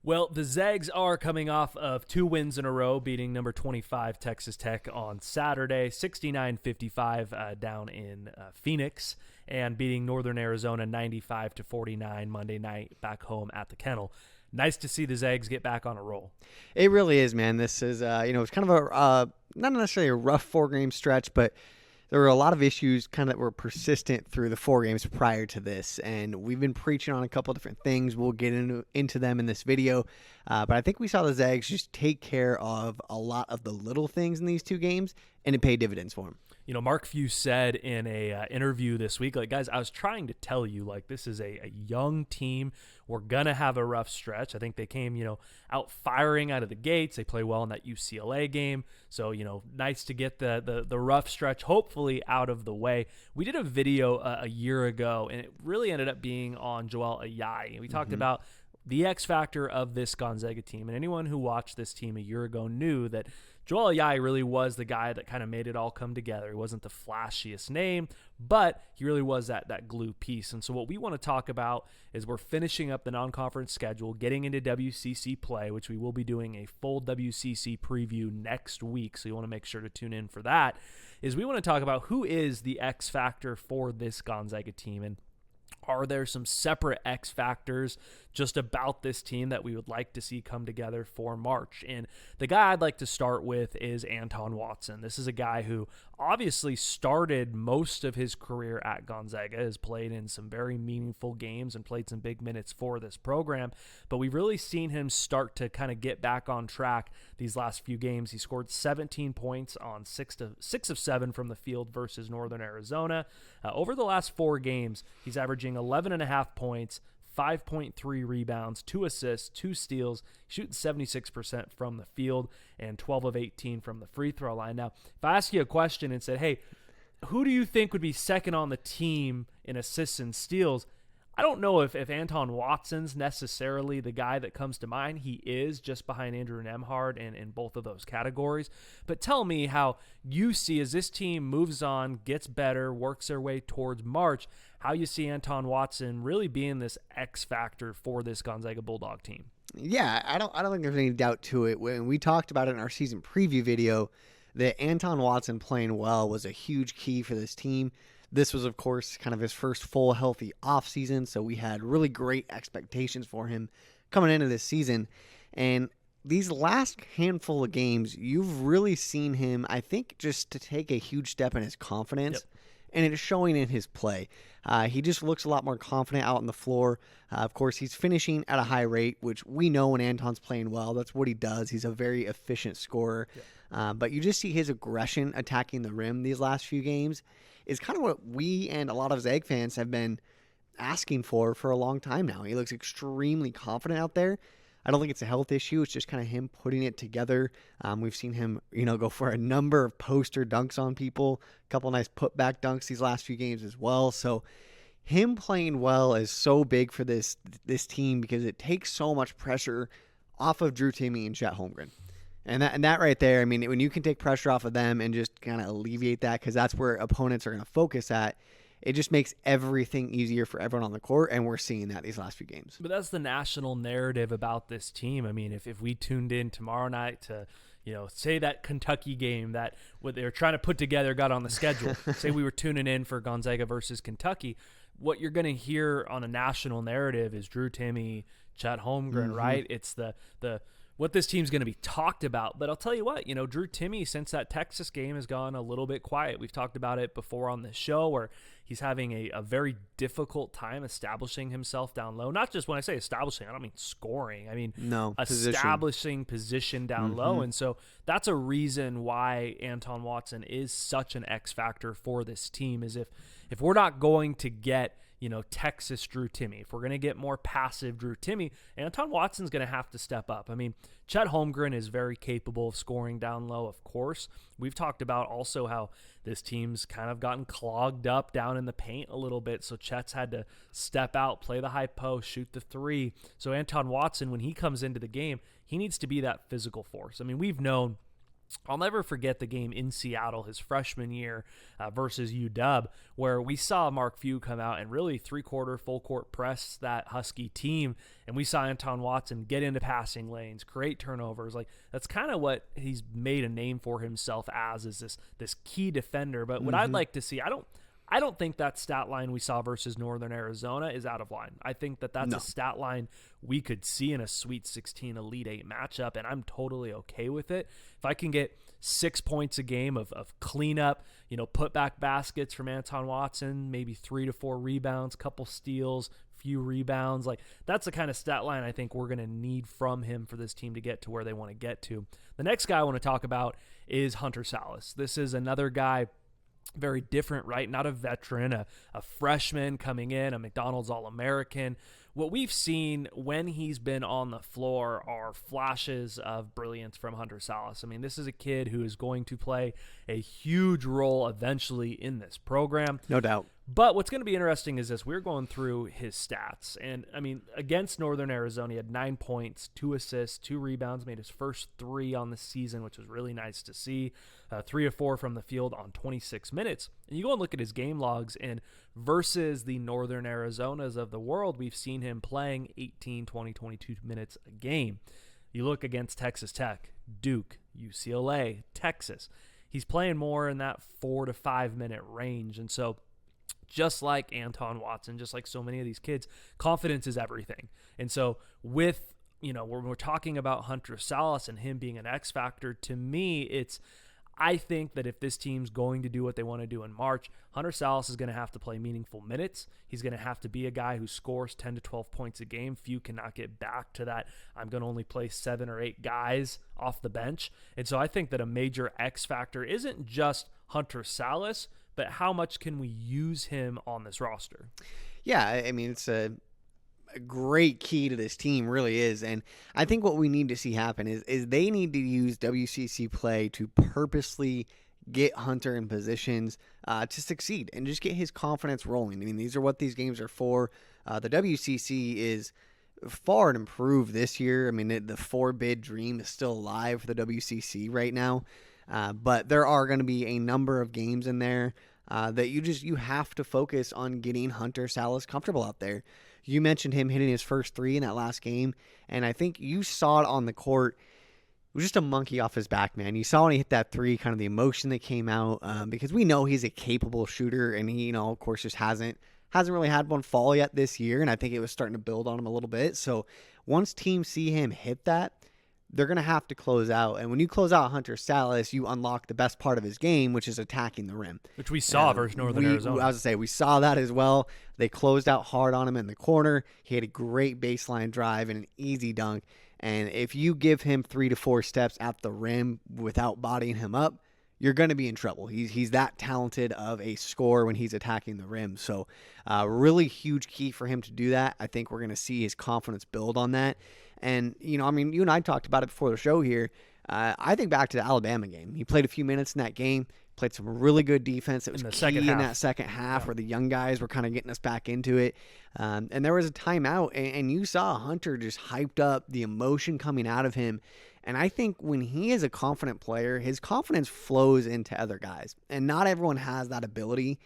Well, the Zags are coming off of 2 wins in a row, beating number 25 Texas Tech on Saturday, 69-55 down in Phoenix, and beating Northern Arizona 95-49 Monday night back home at the Kennel. Nice to see the Zags get back on a roll. It really is, man. This is, it's kind of a not necessarily a rough 4-game stretch, but there were a lot of issues kind of that were persistent through the 4 games prior to this, and we've been preaching on a couple different things. We'll get into them in this video, but I think we saw the Zags just take care of a lot of the little things in these 2 games, and it paid dividends for them. You know, Mark Few said in a interview this week, like, guys, I was trying to tell you, like, this is a young team. We're going to have a rough stretch. I think they came, out firing out of the gates. They play well in that UCLA game. So, nice to get the rough stretch, hopefully, out of the way. We did a video a year ago, and it really ended up being on Joel Ayayi. We talked about the X factor of this Gonzaga team. And anyone who watched this team a year ago knew that Joel Ayayi really was the guy that kind of made it all come together. He wasn't the flashiest name, but he really was that glue piece. And so what we want to talk about is we're finishing up the non-conference schedule, getting into WCC play, which we will be doing a full WCC preview next week. So you want to make sure to tune in for that. Is we want to talk about who is the X factor for this Gonzaga team, and are there some separate X factors just about this team that we would like to see come together for March? And the guy I'd like to start with is Anton Watson. This is a guy who obviously started most of his career at Gonzaga, has played in some very meaningful games and played some big minutes for this program, but we've really seen him start to kind of get back on track these last few games. He scored 17 points on 6 of 7 from the field versus Northern Arizona. Over the last 4 games, he's averaging 11.5 points, 5.3 rebounds, 2 assists, 2 steals, shooting 76% from the field, and 12 of 18 from the free throw line. Now, if I ask you a question and said, hey, who do you think would be second on the team in assists and steals? I don't know if Anton Watson's necessarily the guy that comes to mind. He is just behind Andrew Nembhard in both of those categories. But tell me how you see, as this team moves on, gets better, works their way towards March, how you see Anton Watson really being this X factor for this Gonzaga Bulldog team. Yeah, I don't think there's any doubt to it. When we talked about it in our season preview video, that Anton Watson playing well was a huge key for this team. This was, of course, kind of his first full healthy offseason, so we had really great expectations for him coming into this season. And these last handful of games, you've really seen him, I think, just to take a huge step in his confidence. Yep. And it is showing in his play. He just looks a lot more confident out on the floor. Of course, he's finishing at a high rate, which we know when Anton's playing well. That's what he does. He's a very efficient scorer. Yep. But you just see his aggression attacking the rim these last few games is kind of what we and a lot of Zag fans have been asking for a long time now. He looks extremely confident out there. I don't think it's a health issue. It's just kind of him putting it together. We've seen him, go for a number of poster dunks on people, a couple nice putback dunks these last few games as well. So him playing well is so big for this team because it takes so much pressure off of Drew Timme and Chet Holmgren. And that right there, I mean, when you can take pressure off of them and just kind of alleviate that, because that's where opponents are going to focus at, it just makes everything easier for everyone on the court, and we're seeing that these last few games. But that's the national narrative about this team. I mean, if we tuned in tomorrow night to, say that Kentucky game that what they were trying to put together got on the schedule, say we were tuning in for Gonzaga versus Kentucky, what you're going to hear on a national narrative is Drew Timme, Chet Holmgren, right? It's the what this team's going to be talked about. But I'll tell you what, Drew Timme, since that Texas game, has gone a little bit quiet. We've talked about it before on this show where he's having a very difficult time establishing himself down low. Not just when I say establishing, I don't mean scoring. I mean establishing position down low. And so that's a reason why Anton Watson is such an X factor for this team, is if we're not going to get Texas Drew Timme, if we're going to get more passive Drew Timme, Anton Watson's going to have to step up. I mean, Chet Holmgren is very capable of scoring down low, of course. We've talked about also how this team's kind of gotten clogged up down in the paint a little bit, so Chet's had to step out, play the high post, shoot the three. So Anton Watson, when he comes into the game, he needs to be that physical force. I mean, we've known I'll never forget the game in Seattle his freshman year versus UW, where we saw Mark Few come out and really three-quarter, full-court press that Husky team, and we saw Anton Watson get into passing lanes, create turnovers. Like, that's kind of what he's made a name for himself as, is this key defender. But what I'd like to see, I don't think that stat line we saw versus Northern Arizona is out of line. I think that's a stat line we could see in a Sweet 16 Elite 8 matchup, and I'm totally okay with it. If I can get 6 points a game of cleanup, put back baskets from Anton Watson, maybe 3 to 4 rebounds, couple steals, few rebounds, like that's the kind of stat line I think we're going to need from him for this team to get to where they want to get to. The next guy I want to talk about is Hunter Salas. This is another guy very different, right? Not a veteran, a freshman coming in, a McDonald's All-American. What we've seen when he's been on the floor are flashes of brilliance from Hunter Salas. I mean, this is a kid who is going to play a huge role eventually in this program. No doubt. But what's going to be interesting is this. We're going through his stats. And, I mean, against Northern Arizona, he had 9 points, 2 assists, 2 rebounds, made his first 3 on the season, which was really nice to see. 3 of 4 from the field on 26 minutes. And you go and look at his game logs, and versus the Northern Arizonas of the world, we've seen him playing 18, 20, 22 minutes a game. You look against Texas Tech, Duke, UCLA, Texas. He's playing more in that 4 to 5 minute range. And so, just like Anton Watson, just like so many of these kids, confidence is everything. And so with, when we're talking about Hunter Salas and him being an X factor, to me, I think that if this team's going to do what they want to do in March, Hunter Salas is going to have to play meaningful minutes. He's going to have to be a guy who scores 10 to 12 points a game. Few cannot get back to that. I'm going to only play 7 or 8 guys off the bench. And so I think that a major X factor isn't just Hunter Salas, but how much can we use him on this roster? Yeah, I mean, it's a great key to this team, really is. And I think what we need to see happen is they need to use WCC play to purposely get Hunter in positions to succeed and just get his confidence rolling. I mean, these are what these games are for. The WCC is far and improved this year. I mean, the 4-bid dream is still alive for the WCC right now. But there are going to be a number of games in there that you have to focus on getting Hunter Salas comfortable out there. You mentioned him hitting his first 3 in that last game, and I think you saw it on the court. It was just a monkey off his back, man. You saw when he hit that 3, kind of the emotion that came out, because we know he's a capable shooter, and he, of course, just hasn't really had one fall yet this year, and I think it was starting to build on him a little bit. So once teams see him hit that, they're going to have to close out. And when you close out Hunter Salas, you unlock the best part of his game, which is attacking the rim. Which we saw versus Northern Arizona. I was going to say, we saw that as well. They closed out hard on him in the corner. He had a great baseline drive and an easy dunk. And if you give him 3 to 4 steps at the rim without bodying him up, you're going to be in trouble. He's that talented of a scorer when he's attacking the rim. So really huge key for him to do that. I think we're going to see his confidence build on that. And, I mean, you and I talked about it before the show here. I think back to the Alabama game. He played a few minutes in that game, played some really good defense. It was key in that second half where the young guys were kind of getting us back into it. And there was a timeout, and you saw Hunter just hyped up, the emotion coming out of him. And I think when he is a confident player, his confidence flows into other guys. And not everyone has that ability.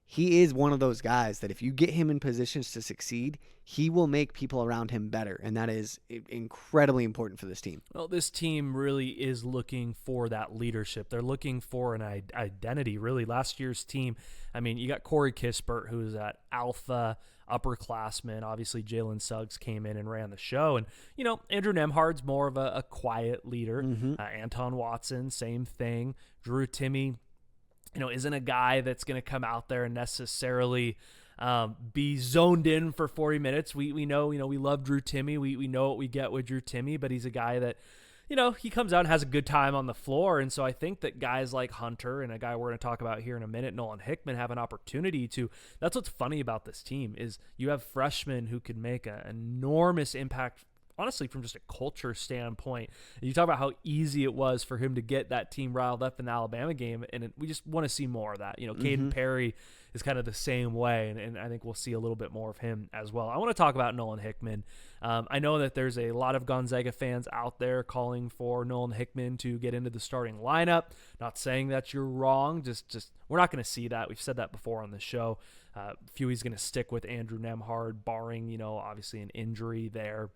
He is one of those guys that if you get him in positions to succeed, he will make people around him better. And that is incredibly important for this team. Well, this team really is looking for that leadership. They're looking for an identity, really. Last year's team, I mean, you got Corey Kispert, who's that alpha upperclassman. Obviously, Jalen Suggs came in and ran the show. And, Andrew Nemhard's more of a quiet leader. Anton Watson, same thing. Drew Timme, isn't a guy that's going to come out there and necessarily be zoned in for 40 minutes. We know, we love Drew Timme. We know what we get with Drew Timme, but he's a guy that, he comes out and has a good time on the floor. And so I think that guys like Hunter and a guy we're going to talk about here in a minute, Nolan Hickman, have an opportunity to. That's what's funny about this team is you have freshmen who can make an enormous impact honestly, from just a culture standpoint, you talk about how easy it was for him to get that team riled up in the Alabama game, and we just want to see more of that. Caden Perry is kind of the same way, and I think we'll see a little bit more of him as well. I want to talk about Nolan Hickman. I know that there's a lot of Gonzaga fans out there calling for Nolan Hickman to get into the starting lineup. Not saying that you're wrong, just we're not going to see that. We've said that before on the show. Huey's going to stick with Andrew Nembhard, barring, obviously an injury there,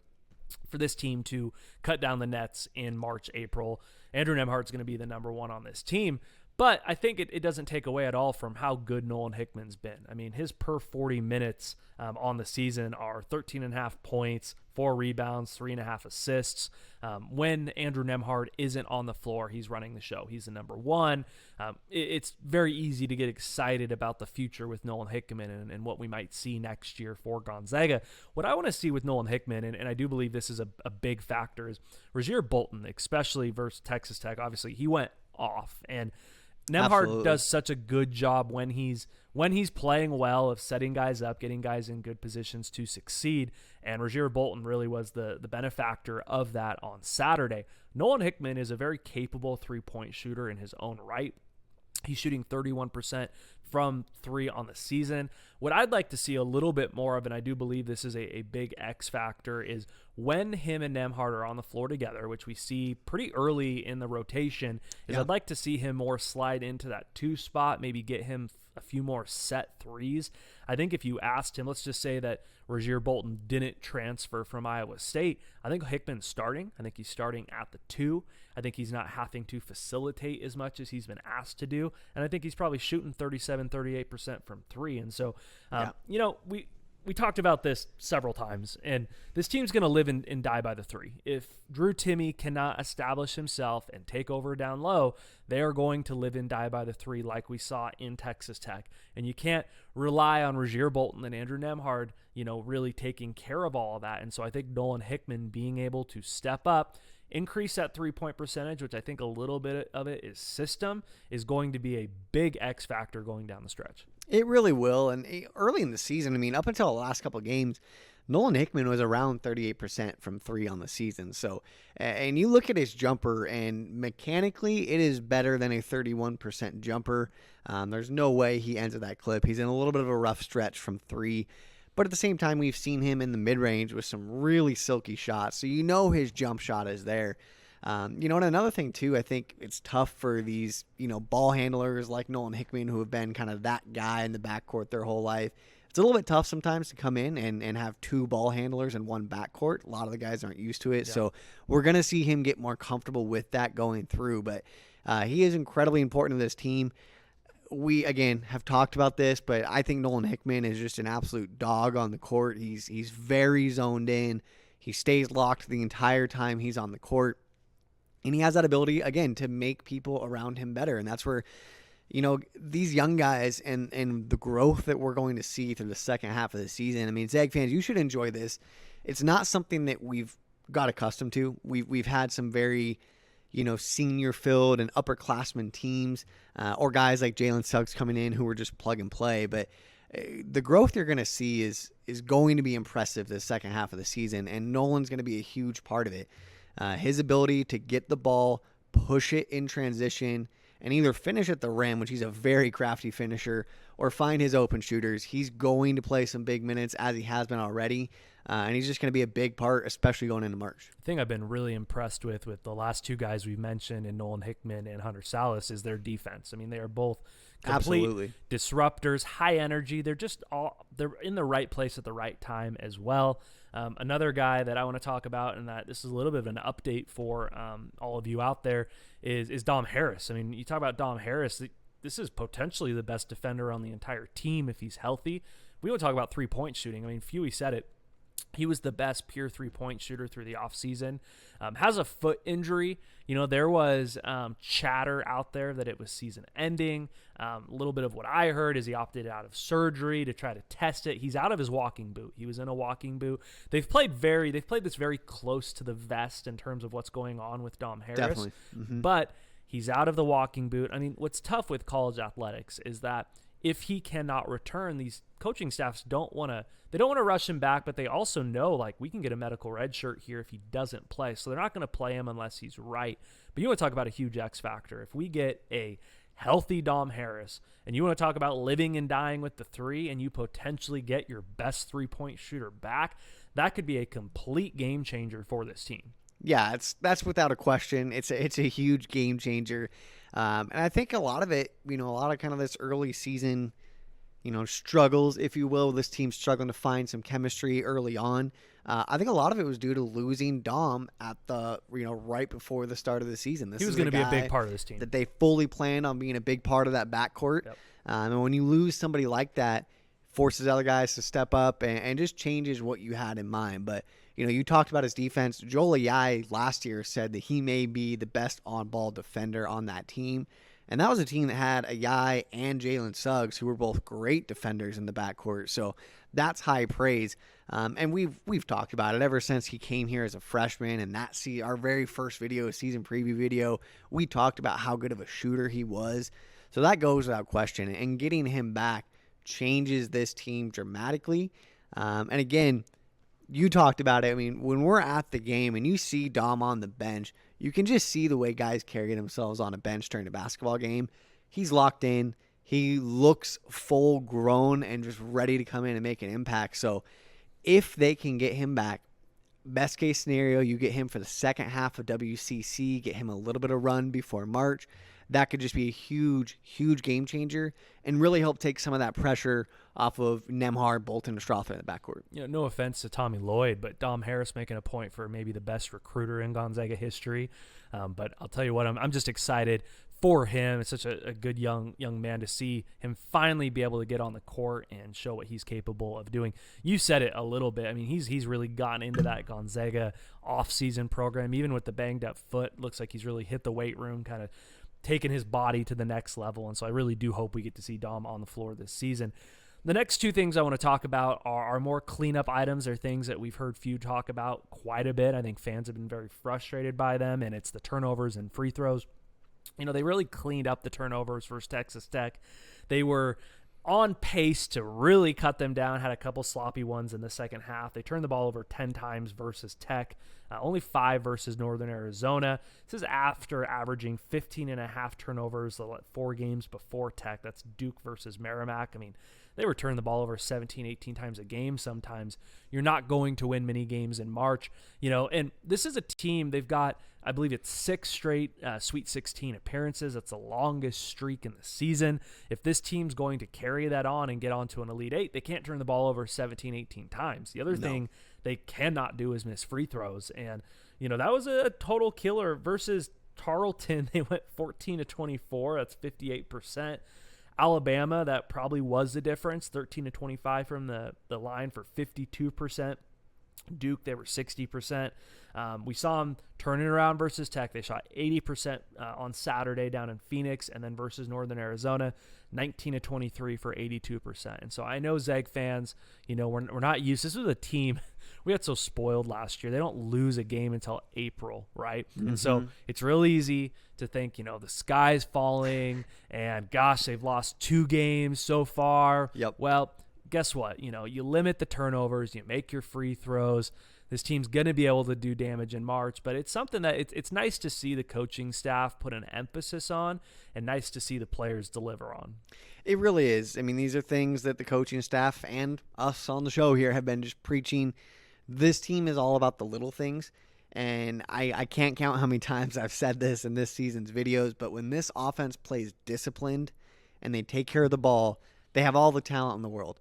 for this team to cut down the nets in March, April. Andrew Nembhard's going to be the number one on this team. But I think it doesn't take away at all from how good Nolan Hickman's been. I mean, his per 40 minutes on the season are 13.5 points, 4 rebounds, 3.5 assists. When Andrew Nembhard isn't on the floor, he's running the show. He's the number one. It's very easy to get excited about the future with Nolan Hickman and what we might see next year for Gonzaga. What I want to see with Nolan Hickman, and I do believe this is a big factor, is Rasir Bolton, especially versus Texas Tech. Obviously, he went off, and Nembhard does such a good job when he's playing well of setting guys up, getting guys in good positions to succeed. And Rasir Bolton really was the benefactor of that on Saturday. Nolan Hickman is a very capable three-point shooter in his own right. He's shooting 31% from 3 on the season. What I'd like to see a little bit more of, and I do believe this is a big X factor, is when him and Nembhard are on the floor together, which we see pretty early in the rotation, is I'd like to see him more slide into that 2 spot, maybe get him a few more set threes. I think if you asked him, let's just say that Rasir Bolton didn't transfer from Iowa State, I think Hickman's starting. I think he's starting at the 2. I think he's not having to facilitate as much as he's been asked to do. And I think he's probably shooting 37, 38% from 3. And so, we talked about this several times, and this team's going to live and die by the 3. If Drew Timme cannot establish himself and take over down low, they are going to live and die by the 3 like we saw in Texas Tech. And you can't rely on Rasir Bolton and Andrew Nembhard, really taking care of all of that. And so I think Nolan Hickman being able to step up, increase that 3-point percentage, which I think a little bit of it is system, is going to be a big X factor going down the stretch. It really will. And early in the season, up until the last couple of games, Nolan Hickman was around 38% from 3 on the season. So, and you look at his jumper, and mechanically it is better than a 31% jumper. There's no way he ends at that clip. He's in a little bit of a rough stretch from 3. But at the same time, we've seen him in the mid-range with some really silky shots. So his jump shot is there. And another thing, too, I think it's tough for these, ball handlers like Nolan Hickman who have been kind of that guy in the backcourt their whole life. It's a little bit tough sometimes to come in and have 2 ball handlers in one backcourt. A lot of the guys aren't used to it. Yeah. So we're going to see him get more comfortable with that going through. But he is incredibly important to this team. We, again, have talked about this, but I think Nolan Hickman is just an absolute dog on the court. He's very zoned in. He stays locked the entire time he's on the court. And he has that ability, again, to make people around him better. And that's where, these young guys and the growth that we're going to see through the second half of the season. Zag fans, you should enjoy this. It's not something that we've got accustomed to. We've had some very senior-filled and upperclassmen teams, or guys like Jalen Suggs coming in who are just plug and play. But the growth you're going to see is going to be impressive the second half of the season, and Nolan's going to be a huge part of it. His ability to get the ball, push it in transition, and either finish at the rim, which he's a very crafty finisher, or find his open shooters. He's going to play some big minutes as he has been already. And he's just going to be a big part, especially going into March. The thing I've been really impressed with the last 2 guys we've mentioned, in Nolan Hickman and Hunter Salas, is their defense. They are both complete disruptors, high energy. They're in the right place at the right time as well. Another guy that I want to talk about, and that this is a little bit of an update for all of you out there, is Dom Harris. You talk about Dom Harris. This is potentially the best defender on the entire team if he's healthy. We don't talk about 3-point shooting. Huey said it. He was the best pure 3-point shooter through the offseason. Has a foot injury. There was chatter out there that it was season ending. A little bit of what I heard is he opted out of surgery to try to test it. He's out of his walking boot. He was in a walking boot. They've played this very close to the vest in terms of what's going on with Dom Harris. Definitely. Mm-hmm. But he's out of the walking boot. What's tough with college athletics is that if he cannot return these coaching staffs don't want to rush him back, but they also know like we can get a medical red shirt here if he doesn't play. So they're not going to play him unless he's right. But you want to talk about a huge X factor. If we get a healthy Dom Harris, and you want to talk about living and dying with the three, and you potentially get your best 3-point shooter back, that could be a complete game changer for this team. Yeah, that's without a question. It's a huge game changer. And I think a lot of it, a lot of kind of this early season, struggles, if you will, this team struggling to find some chemistry early on. I think a lot of it was due to losing Dom at the, right before the start of the season. He was going to be a big part of this team. That they fully planned on being a big part of that backcourt. Yep. And when you lose somebody like that, forces other guys to step up and just changes what you had in mind. But, you talked about his defense. Joel Ayayi last year said that he may be the best on-ball defender on that team. And that was a team that had Ayayi and Jalen Suggs, who were both great defenders in the backcourt. So that's high praise. And we've talked about it ever since he came here as a freshman. And our very first video, season preview video, we talked about how good of a shooter he was. So that goes without question. And getting him back changes this team dramatically. And again, you talked about it. I mean, when we're at the game and you see Dom on the bench, you can just see the way guys carry themselves on a bench during a basketball game. He's locked in. He looks full grown and just ready to come in and make an impact. So if they can get him back, best case scenario, you get him for the second half of WCC, get him a little bit of run before March. That could just be a huge, huge game changer and really help take some of that pressure off of Nembhard, Bolton, and Strother in the backcourt. No offense to Tommy Lloyd, but Dom Harris making a point for maybe the best recruiter in Gonzaga history. But I'll tell you what, I'm just excited for him. It's such a good young man to see him finally be able to get on the court and show what he's capable of doing. You said it a little bit. I mean, he's really gotten into that Gonzaga off-season program, even with the banged-up foot. Looks like he's really hit the weight room, kind of taking his body to the next level. And so I really do hope we get to see Dom on the floor this season. The next two things I want to talk about are more cleanup items. They're things that we've heard few talk about quite a bit. I think fans have been very frustrated by them, and it's the turnovers and free throws. They really cleaned up the turnovers versus Texas Tech. They were on pace to really cut them down, had a couple sloppy ones in the second half. They turned the ball over 10 times versus Tech, only 5 versus Northern Arizona. This is after averaging 15.5 turnovers the 4 games before Tech. That's Duke versus Merrimack. I mean, they were turning the ball over 17, 18 times a game sometimes. You're not going to win many games in March, and this is a team, they've got, I believe it's 6 straight Sweet 16 appearances. That's the longest streak in the season. If this team's going to carry that on and get onto an Elite 8, they can't turn the ball over 17, 18 times. The other thing they cannot do is miss free throws. And, that was a total killer versus Tarleton. They went 14-24. That's 58%. Alabama, that probably was the difference, 13-25 from the line for 52%. Duke, they were 60%. We saw them turning around versus Tech. They shot 80% on Saturday down in Phoenix, and then versus Northern Arizona, 19-23 for 82%. And so I know Zeg fans, we're not used. This was a team we got so spoiled last year. They don't lose a game until April, right? Mm-hmm. And so it's real easy to think, the sky's falling, and gosh, they've lost 2 games so far. Yep. Well, guess what? You limit the turnovers, you make your free throws. This team's going to be able to do damage in March, but it's something that it's nice to see the coaching staff put an emphasis on, and nice to see the players deliver on. It really is. I mean, these are things that the coaching staff and us on the show here have been just preaching. This team is all about the little things, and I can't count how many times I've said this in this season's videos, but when this offense plays disciplined and they take care of the ball, they have all the talent in the world.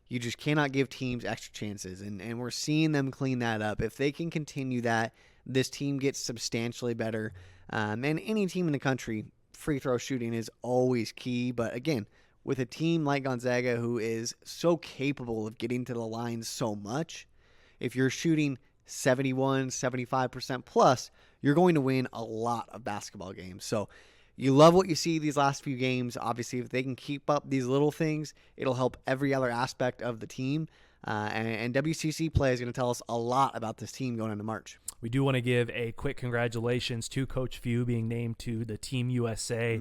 You just cannot give teams extra chances, and we're seeing them clean that up. If they can continue that, this team gets substantially better. And any team in the country, free throw shooting is always key. But again, with a team like Gonzaga who is so capable of getting to the line so much, if you're shooting 71, 75% plus, you're going to win a lot of basketball games. So you love what you see these last few games. Obviously, if they can keep up these little things, it'll help every other aspect of the team. And WCC play is going to tell us a lot about this team going into March. We do want to give a quick congratulations to Coach Few being named to the Team USA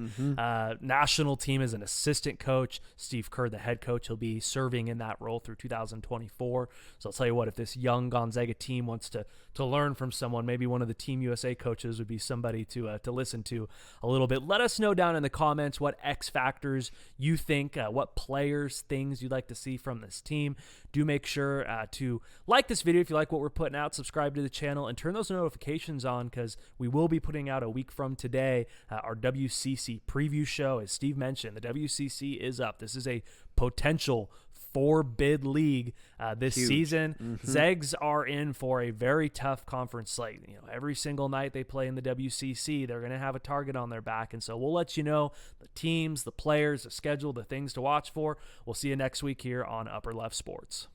national team as an assistant coach. Steve Kerr, the head coach, he'll be serving in that role through 2024. So I'll tell you what, if this young Gonzaga team wants to learn from someone, maybe one of the Team USA coaches would be somebody to listen to a little bit. Let us know down in the comments what X factors you think, what players, things you'd like to see from this team. Do make sure to like this video if you like what we're putting out, subscribe to the channel, and turn those notifications on, because we will be putting out a week from today our WCC preview show. As Steve mentioned, the WCC is up. This is a potential 4-bid league this season. Zags are in for a very tough conference slate. You know, every single night they play in the WCC, they're going to have a target on their back, and so we'll let you know the teams, the players, the schedule, the things to watch for. We'll see you next week here on Upper Left Sports.